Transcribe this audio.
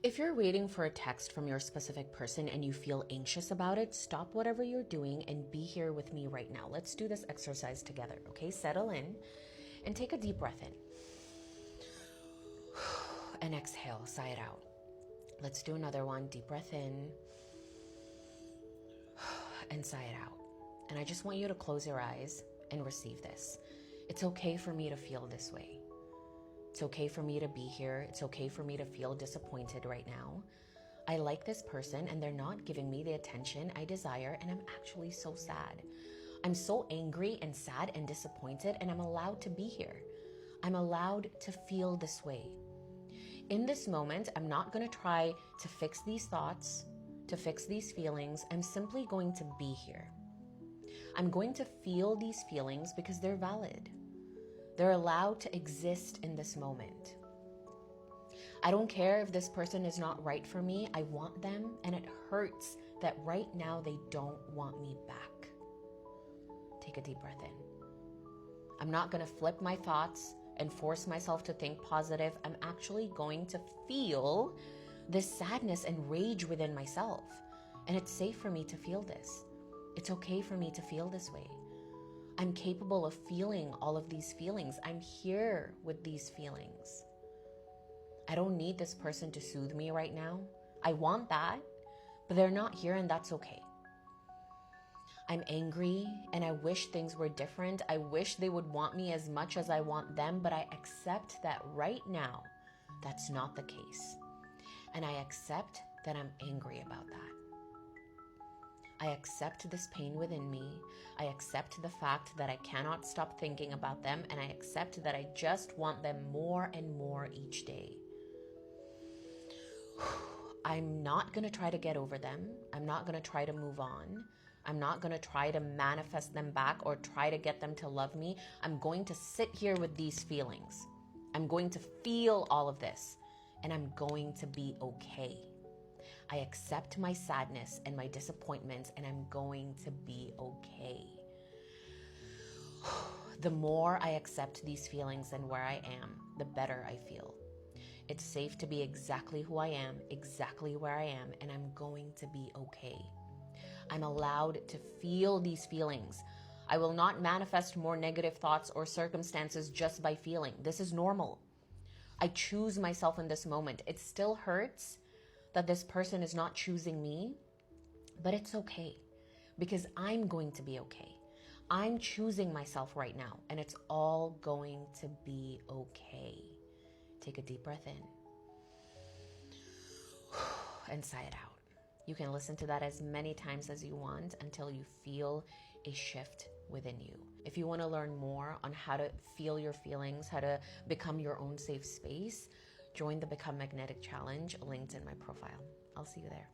If you're waiting for a text from your specific person and you feel anxious about it, stop whatever you're doing and be here with me right now. Let's do this exercise together, okay? Settle in and take a deep breath in. And exhale, sigh it out. Let's do another one. Deep breath in and sigh it out. And I just want you to close your eyes and receive this. It's okay for me to feel this way. It's okay for me to be here. It's okay for me to feel disappointed right now. I like this person and they're not giving me the attention I desire, and I'm actually so sad. I'm so angry and sad and disappointed, and I'm allowed to be here. I'm allowed to feel this way. In this moment, I'm not going to try to fix these thoughts, to fix these feelings. I'm simply going to be here. I'm going to feel these feelings because they're valid. They're allowed to exist in this moment. I don't care if this person is not right for me. I want them, and it hurts that right now they don't want me back. Take a deep breath in. I'm not going to flip my thoughts and force myself to think positive. I'm actually going to feel this sadness and rage within myself. And it's safe for me to feel this. It's okay for me to feel this way. I'm capable of feeling all of these feelings. I'm here with these feelings. I don't need this person to soothe me right now. I want that, but they're not here, and that's okay. I'm angry and I wish things were different. I wish they would want me as much as I want them, but I accept that right now, that's not the case. And I accept that I'm angry about that. I accept this pain within me. I accept the fact that I cannot stop thinking about them, and I accept that I just want them more and more each day. I'm not going to try to get over them. I'm not going to try to move on. I'm not going to try to manifest them back or try to get them to love me. I'm going to sit here with these feelings. I'm going to feel all of this, and I'm going to be okay. I accept my sadness and my disappointments, and I'm going to be okay. The more I accept these feelings and where I am, the better I feel. It's safe to be exactly who I am, exactly where I am, and I'm going to be okay. I'm allowed to feel these feelings. I will not manifest more negative thoughts or circumstances just by feeling. This is normal. I choose myself in this moment. It still hurts that this person is not choosing me, but it's okay because I'm going to be okay. I'm choosing myself right now, and it's all going to be okay. Take a deep breath in and sigh it out. You can listen to that as many times as you want until you feel a shift within you. If you want to learn more on how to feel your feelings, how to become your own safe space, join the Become Magnetic Challenge linked in my profile. I'll see you there.